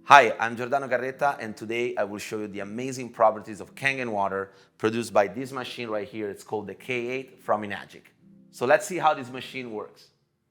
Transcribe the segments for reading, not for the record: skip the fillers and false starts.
Hi, I'm Giordano Carretta, and today I will show you the amazing properties of Kangen Water produced by this machine right here. It's called the K8 from Enagic. So let's see how this machine works.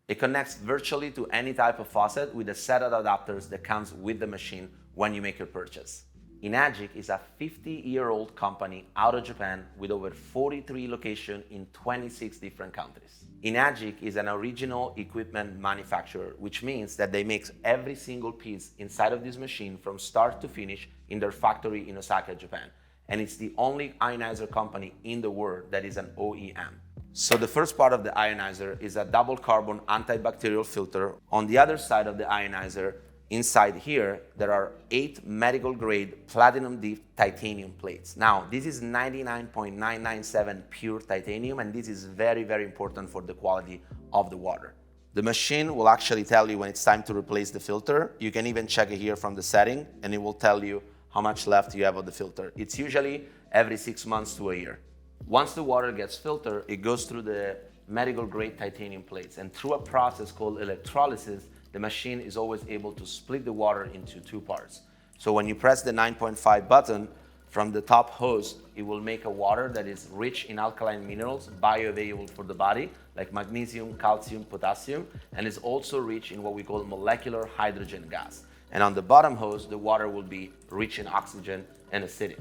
It connects virtually to any type of faucet with a set of adapters that comes with the machine when you make your purchase. Enagic is a 50-year-old company out of Japan with over 43 locations in 26 different countries. Enagic is an original equipment manufacturer, which means that they make every single piece inside of this machine from start to finish in their factory in Osaka, Japan. And it's the only ionizer company in the world that is an OEM. So the first part of the ionizer is a double carbon antibacterial filter. On the other side of the ionizer, inside here, there are 8 medical grade platinum dipped titanium plates. Now, this is 99.997 pure titanium, and this is very, very important for the quality of the water. The machine will actually tell you when it's time to replace the filter. You can even check it here from the setting, and it will tell you how much left you have of the filter. It's usually every 6 months to a year. Once the water gets filtered, it goes through the medical grade titanium plates, and through a process called electrolysis, the machine is always able to split the water into 2 parts. So when you press the 9.5 button from the top hose, it will make a water that is rich in alkaline minerals, bioavailable for the body, like magnesium, calcium, potassium, and is also rich in what we call molecular hydrogen gas. And on the bottom hose, the water will be rich in oxygen and acidic.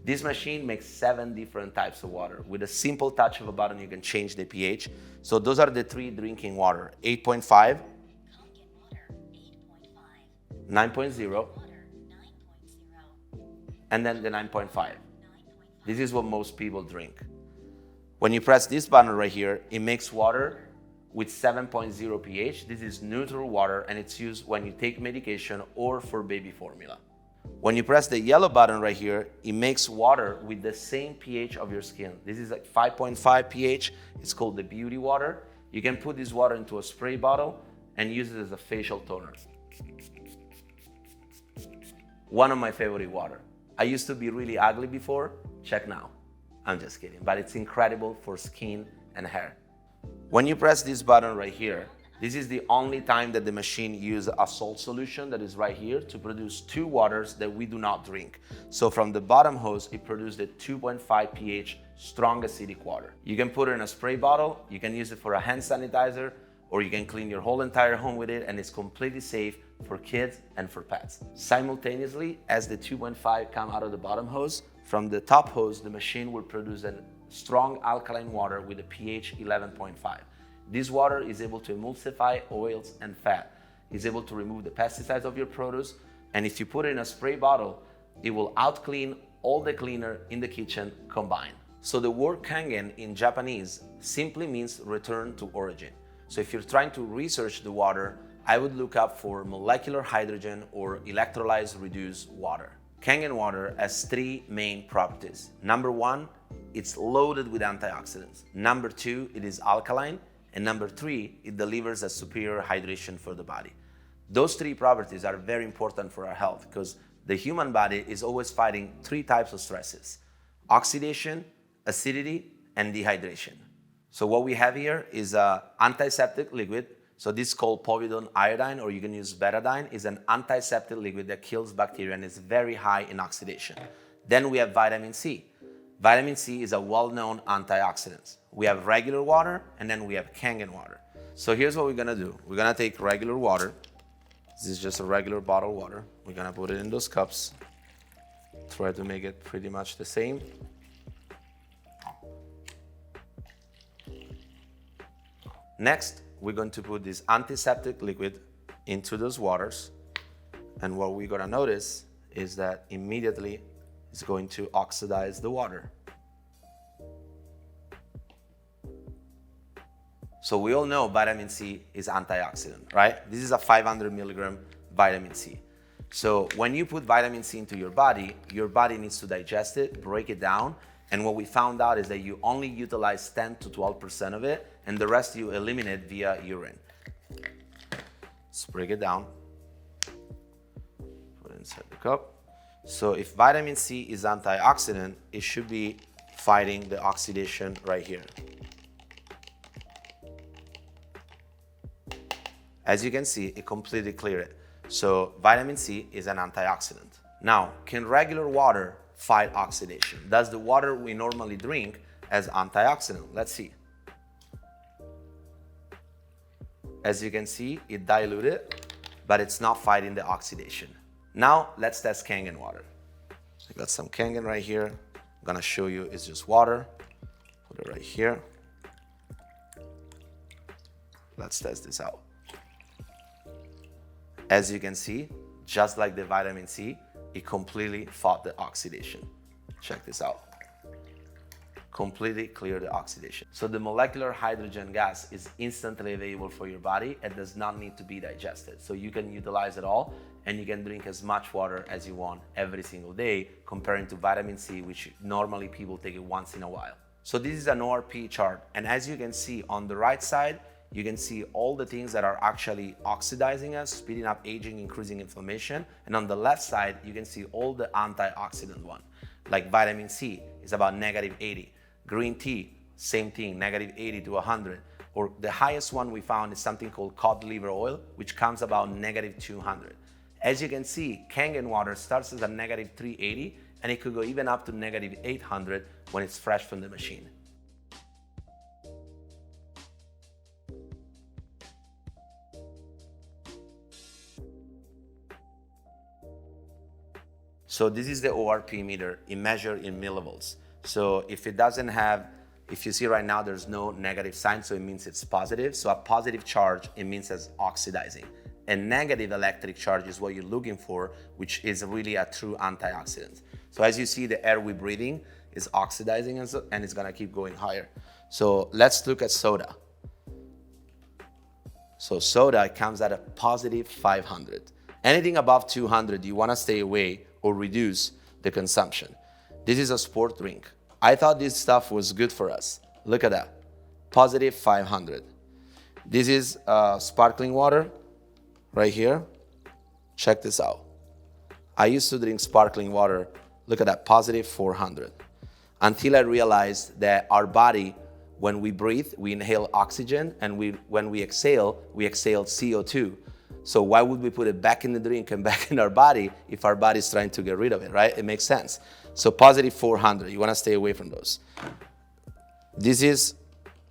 This machine makes 7 different types of water. With a simple touch of a button, you can change the pH. So those are the 3 drinking water: 8.5, 9.0, and then the 9.5. This is what most people drink. When you press this button right here, it makes water with 7.0 pH. This is neutral water, and it's used when you take medication or for baby formula. When you press the yellow button right here, it makes water with the same pH of your skin. This is like 5.5 pH. It's called the beauty water. You can put this water into a spray bottle and use it as a facial toner. One of my favorite water. I used to be really ugly before. Check now. I'm just kidding, but it's incredible for skin and hair. When you press this button right here, this is the only time that the machine uses a salt solution that is right here to produce 2 waters that we do not drink. So from the bottom hose, it produces the 2.5 pH strong acidic water. You can put it in a spray bottle, you can use it for a hand sanitizer, or you can clean your whole entire home with it, and it's completely safe for kids and for pets. Simultaneously, as the 2.5 come out of the bottom hose, from the top hose, the machine will produce a strong alkaline water with a pH 11.5. This water is able to emulsify oils and fat. It's able to remove the pesticides of your produce, and if you put it in a spray bottle, it will out-clean all the cleaner in the kitchen combined. So the word Kangen in Japanese simply means return to origin. So if you're trying to research the water, I would look up for molecular hydrogen or electrolyzed reduced water. Kangen water has 3 main properties. Number 1, it's loaded with antioxidants. Number 2, it is alkaline. And number 3, it delivers a superior hydration for the body. Those 3 properties are very important for our health because the human body is always fighting 3 types of stresses: oxidation, acidity, and dehydration. So what we have here is an antiseptic liquid. So this is called povidone iodine, or you can use betadine. It's an antiseptic liquid that kills bacteria and is very high in oxidation. Then we have vitamin C. Vitamin C is a well-known antioxidant. We have regular water, and then we have Kangen water. So here's what we're gonna do. We're gonna take regular water. This is just a regular bottled water. We're gonna put it in those cups. Try to make it pretty much the same. Next, we're going to put this antiseptic liquid into those waters. And what we're gonna notice is that immediately it's going to oxidize the water. So we all know vitamin C is antioxidant, right? This is a 500 milligram vitamin C. So when you put vitamin C into your body needs to digest it, break it down. And what we found out is that you only utilize 10 to 12% of it, and the rest you eliminate via urine. Let's break it down. Put it inside the cup. So if vitamin C is antioxidant, it should be fighting the oxidation right here. As you can see, it completely cleared it. So vitamin C is an antioxidant. Now, can regular water fight oxidation? Does the water we normally drink as antioxidant? Let's see. As you can see, it diluted, but it's not fighting the oxidation. Now, let's test Kangen water. I got some Kangen right here. I'm gonna show you it's just water. Put it right here. Let's test this out. As you can see, just like the vitamin C, it completely fought the oxidation. Check this out. Completely clear the oxidation. So the molecular hydrogen gas is instantly available for your body and does not need to be digested. So you can utilize it all and you can drink as much water as you want every single day, comparing to vitamin C, which normally people take it once in a while. So this is an ORP chart, and as you can see on the right side, you can see all the things that are actually oxidizing us, speeding up aging, increasing inflammation. And on the left side, you can see all the antioxidant one. Like vitamin C is about -80. Green tea, same thing, -80 to 100. Or the highest one we found is something called cod liver oil, which comes about -200. As you can see, Kangen water starts as a -380, and it could go even up to -800 when it's fresh from the machine. So this is the ORP meter. It measures in millivolts. So if it doesn't have, if you see right now, there's no negative sign, so it means it's positive. So a positive charge, it means it's oxidizing. A negative electric charge is what you're looking for, which is really a true antioxidant. So as you see, the air we're breathing is oxidizing and it's gonna keep going higher. So let's look at soda. So soda comes at a positive 500. Anything above 200, you wanna stay away or reduce the consumption. This is a sport drink. I thought this stuff was good for us. Look at that, positive 500. This is sparkling water right here. Check this out. I used to drink sparkling water. Look at that, positive 400. Until I realized that our body, when we breathe, we inhale oxygen, and when we exhale CO2. So why would we put it back in the drink and back in our body if our body is trying to get rid of it, right? It makes sense. So positive 400, you wanna stay away from those. This is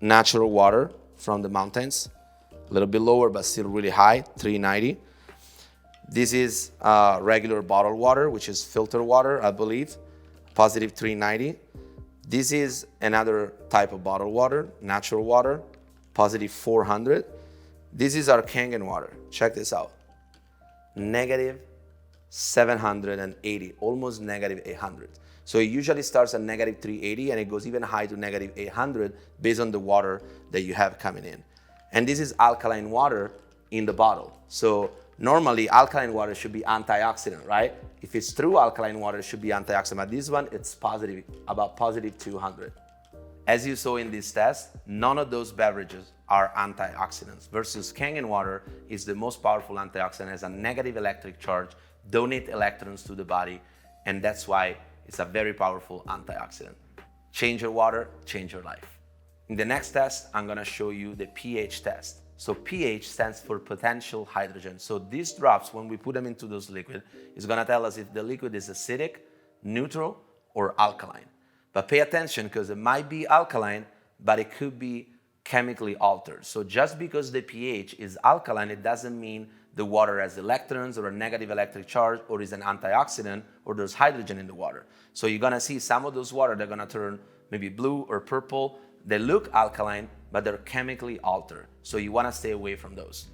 natural water from the mountains, a little bit lower, but still really high, 390. This is regular bottled water, which is filtered water, I believe, positive 390. This is another type of bottled water, natural water, positive 400. This is our Kangen water. Check this out. Negative 780, almost negative 800. So it usually starts at negative 380 and it goes even high to negative 800 based on the water that you have coming in. And this is alkaline water in the bottle. So normally alkaline water should be antioxidant, right? If it's true alkaline water, it should be antioxidant. But this one, it's positive, about positive 200. As you saw in this test, none of those beverages are antioxidants, versus Kangen water is the most powerful antioxidant, has a negative electric charge, donate electrons to the body, and that's why it's a very powerful antioxidant. Change your water, change your life. In the next test, I'm gonna show you the pH test. So pH stands for potential hydrogen. So these drops, when we put them into those liquid, is gonna tell us if the liquid is acidic, neutral, or alkaline. But pay attention, because it might be alkaline, but it could be chemically altered. So just because the pH is alkaline, it doesn't mean the water has electrons or a negative electric charge or is an antioxidant or there's hydrogen in the water. So you're gonna see some of those water, they're gonna turn maybe blue or purple. They look alkaline, but they're chemically altered. So you wanna stay away from those.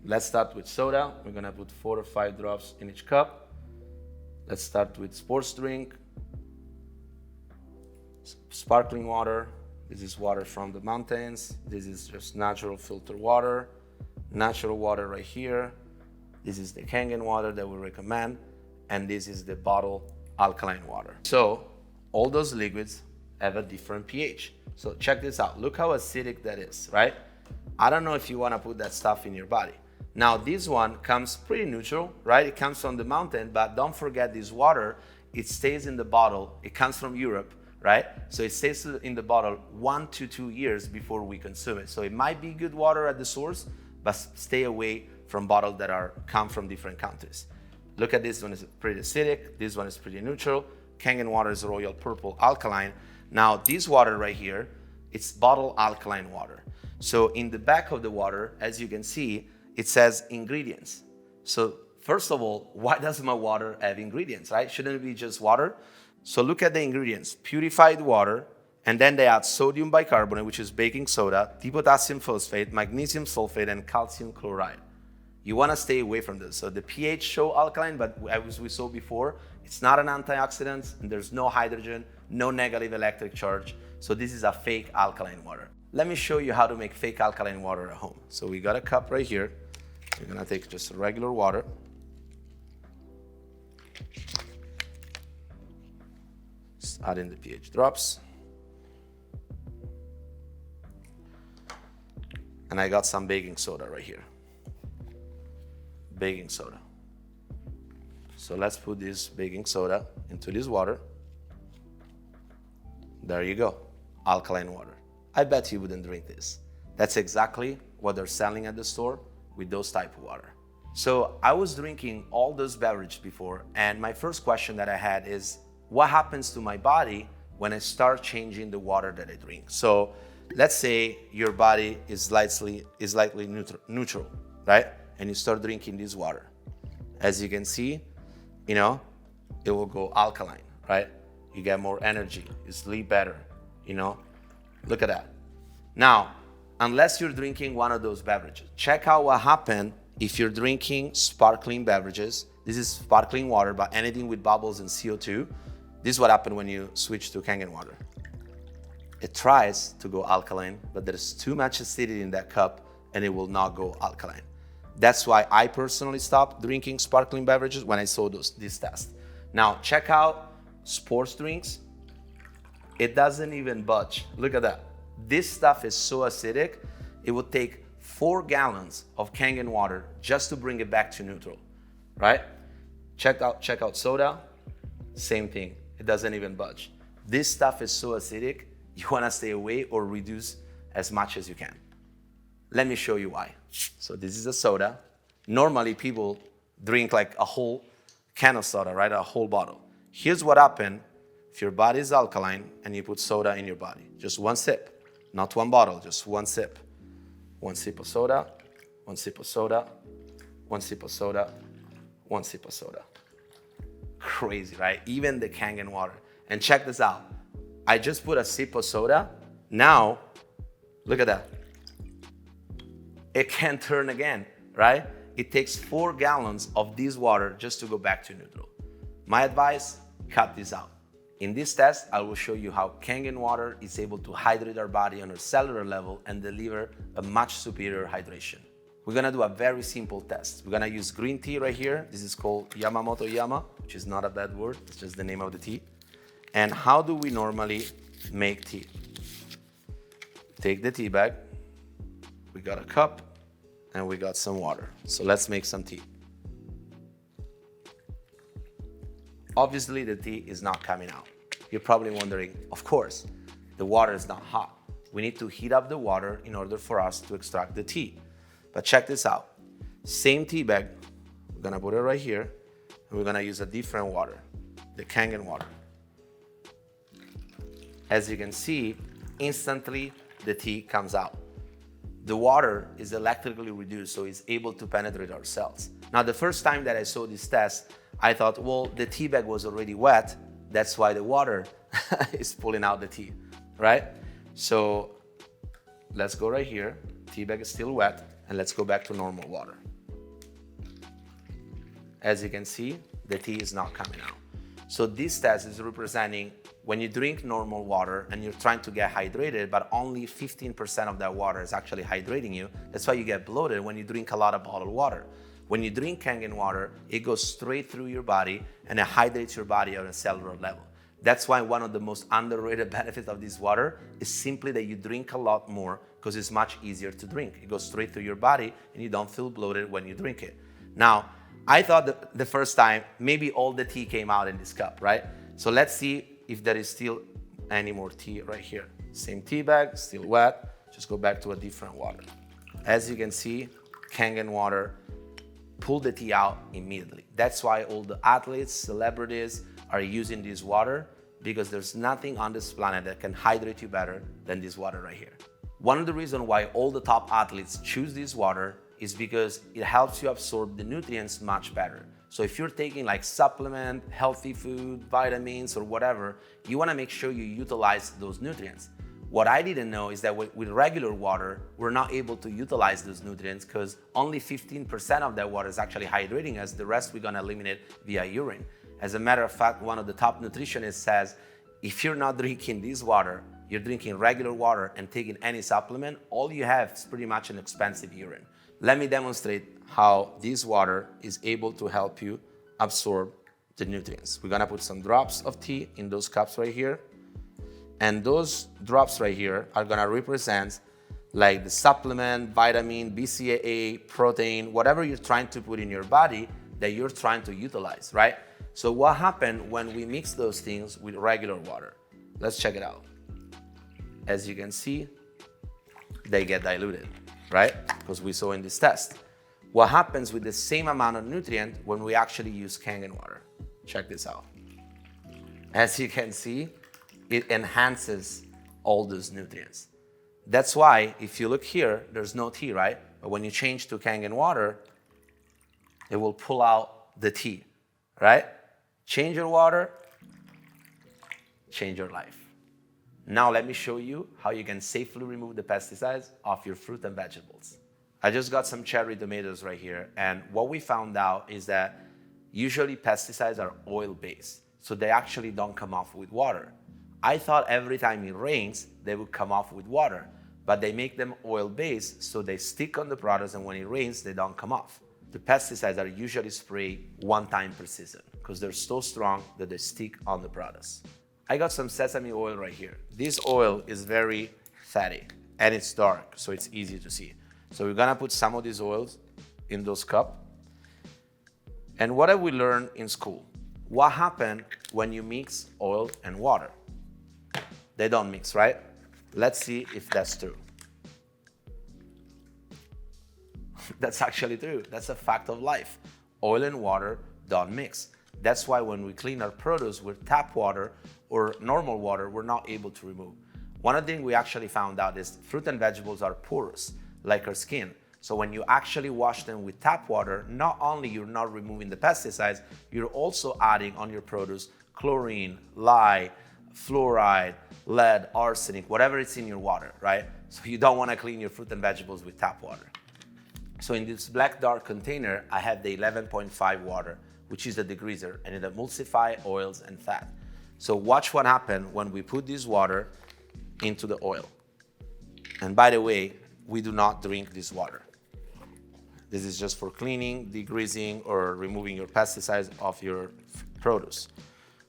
Let's start with soda. We're gonna put 4 or 5 drops in each cup. Let's start with sports drink. Sparkling water. This is water from the mountains. This is just natural filtered water. Natural water right here. This is the Kangen water that we recommend. And this is the bottled alkaline water. So all those liquids have a different pH. So check this out. Look how acidic that is, right? I don't know if you want to put that stuff in your body. Now this one comes pretty neutral, right? It comes from the mountain, but don't forget this water, it stays in the bottle. It comes from Europe, right? So it stays in the bottle 1 to 2 years before we consume it. So it might be good water at the source, but stay away from bottles that come from different countries. Look at this one, is pretty acidic. This one is pretty neutral. Kangen water is royal purple alkaline. Now this water right here, it's bottled alkaline water. So in the back of the water, as you can see, it says ingredients. So first of all, why does my water have ingredients, right? Shouldn't it be just water? So look at the ingredients: purified water, and then they add sodium bicarbonate, which is baking soda, dipotassium phosphate, magnesium sulfate, and calcium chloride. You want to stay away from this. So the pH show alkaline, but as we saw before, it's not an antioxidant, and there's no hydrogen, no negative electric charge. So this is a fake alkaline water. Let me show you how to make fake alkaline water at home. So we got a cup right here. We're gonna take just regular water. Just add in the pH drops. And I got some baking soda right here. Baking soda. So let's put this baking soda into this water. There you go, alkaline water. I bet you wouldn't drink this. That's exactly what they're selling at the store with those type of water. So I was drinking all those beverages before, and my first question that I had is, what happens to my body when I start changing the water that I drink? So let's say your body is slightly neutral, right? And you start drinking this water. As you can see, it will go alkaline, right? You get more energy, you sleep better, Look at that. Now, unless you're drinking one of those beverages, check out what happened if you're drinking sparkling beverages. This is sparkling water, but anything with bubbles and CO2. This is what happened when you switch to Kangen water. It tries to go alkaline, but there's too much acidity in that cup and it will not go alkaline. That's why I personally stopped drinking sparkling beverages when I saw this test. Now, check out sports drinks. It doesn't even budge. Look at that. This stuff is so acidic, it would take 4 gallons of Kangen water just to bring it back to neutral, right? Check out soda, same thing. It doesn't even budge. This stuff is so acidic, you wanna stay away or reduce as much as you can. Let me show you why. So this is a soda. Normally people drink like a whole can of soda, right? A whole bottle. Here's what happened if your body is alkaline and you put soda in your body. Just one sip, not one bottle, just one sip. One sip of soda, one sip of soda, one sip of soda, one sip of soda. Crazy, right? Even the Kangen water. And check this out. I just put a sip of soda. Now, look at that. It can turn again, right? It takes 4 gallons of this water just to go back to neutral. My advice, cut this out. In this test, I will show you how Kangen water is able to hydrate our body on a cellular level and deliver a much superior hydration. We're gonna do a very simple test. We're gonna use green tea right here. This is called Yamamoto Yama, which is not a bad word, it's just the name of the tea. And how do we normally make tea? Take the tea bag, we got a cup, and we got some water. So let's make some tea. Obviously, the tea is not coming out. You're probably wondering, of course, the water is not hot. We need to heat up the water in order for us to extract the tea. But check this out. Same tea bag, we're gonna put it right here, and we're gonna use a different water, the Kangen water. As you can see, instantly the tea comes out. The water is electrically reduced, so it's able to penetrate our cells. Now, the first time that I saw this test, I thought, well, the tea bag was already wet. That's why the water is pulling out the tea, right? So let's go right here. Tea bag is still wet, and let's go back to normal water. As you can see, the tea is not coming out. So this test is representing when you drink normal water and you're trying to get hydrated, but only 15% of that water is actually hydrating you. That's why you get bloated when you drink a lot of bottled water. When you drink Kangen water, it goes straight through your body and it hydrates your body on a cellular level. That's why one of the most underrated benefits of this water is simply that you drink a lot more because it's much easier to drink. It goes straight through your body and you don't feel bloated when you drink it. Now, I thought that the first time, maybe all the tea came out in this cup, right? So let's see if there is still any more tea right here. Same tea bag, still wet. Just go back to a different water. As you can see, Kangen water pull the tea out immediately. That's why all the athletes, celebrities are using this water, because there's nothing on this planet that can hydrate you better than this water right here. One of the reasons why all the top athletes choose this water is because it helps you absorb the nutrients much better. So if you're taking like supplement, healthy food, vitamins or whatever, you wanna make sure you utilize those nutrients. What I didn't know is that with regular water, we're not able to utilize those nutrients because only 15% of that water is actually hydrating us. The rest we're gonna eliminate via urine. As a matter of fact, one of the top nutritionists says, if you're not drinking this water, you're drinking regular water and taking any supplement, all you have is pretty much an expensive urine. Let me demonstrate how this water is able to help you absorb the nutrients. We're gonna put some drops of tea in those cups right here. And those drops right here are gonna represent like the supplement, vitamin, BCAA, protein, whatever you're trying to put in your body that you're trying to utilize, right? So what happened when we mix those things with regular water? Let's check it out. As you can see, they get diluted, right? Because we saw in this test. What happens with the same amount of nutrient when we actually use Kangen water? Check this out. As you can see, it enhances all those nutrients. That's why if you look here, there's no tea, right? But when you change to Kangen water, it will pull out the tea, right? Change your water, change your life. Now let me show you how you can safely remove the pesticides off your fruit and vegetables. I just got some cherry tomatoes right here, and what we found out is that usually pesticides are oil-based, so they actually don't come off with water. I thought every time it rains, they would come off with water, but they make them oil-based, so they stick on the products, and when it rains, they don't come off. The pesticides are usually sprayed one time per season because they're so strong that they stick on the products. I got some sesame oil right here. This oil is very fatty and it's dark, so it's easy to see. So we're gonna put some of these oils in those cups. And what have we learned in school? What happened when you mix oil and water? They don't mix, right? Let's see if that's true. That's actually true. That's a fact of life. Oil and water don't mix. That's why when we clean our produce with tap water or normal water, we're not able to remove. One of the things we actually found out is fruit and vegetables are porous, like our skin. So when you actually wash them with tap water, not only you're not removing the pesticides, you're also adding on your produce chlorine, lye, fluoride, lead, arsenic, whatever it's in your water, right? So you don't want to clean your fruit and vegetables with tap water. So in this black dark container, I have the 11.5 water, which is the degreaser, and it emulsifies oils and fat. So watch what happens when we put this water into the oil. And by the way, we do not drink this water. This is just for cleaning, degreasing, or removing your pesticides off your produce.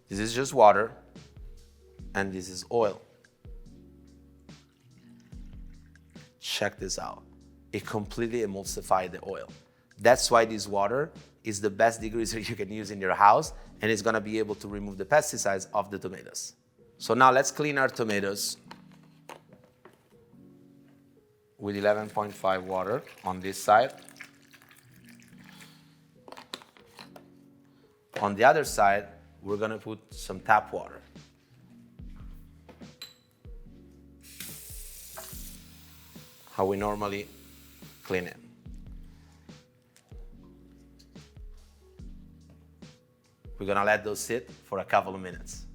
This is just water, and this is oil. Check this out. It completely emulsifies the oil. That's why this water is the best degreaser you can use in your house, and it's gonna be able to remove the pesticides off the tomatoes. So now let's clean our tomatoes with 11.5 water on this side. On the other side, we're gonna put some tap water. How we normally clean it. We're gonna let those sit for a couple of minutes.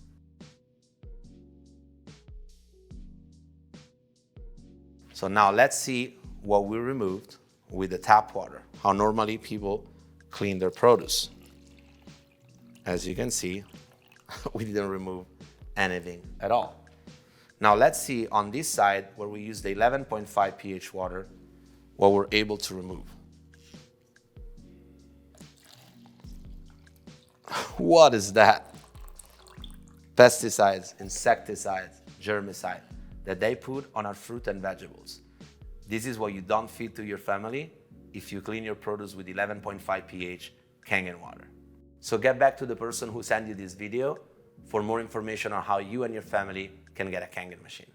So now let's see what we removed with the tap water, how normally people clean their produce. As you can see, we didn't remove anything at all. Now let's see on this side where we use the 11.5 pH water, what we're able to remove. What is that? Pesticides, insecticides, germicides that they put on our fruit and vegetables. This is what you don't feed to your family if you clean your produce with 11.5 pH Kangen water. So get back to the person who sent you this video for more information on how you and your family can get a Kangen machine.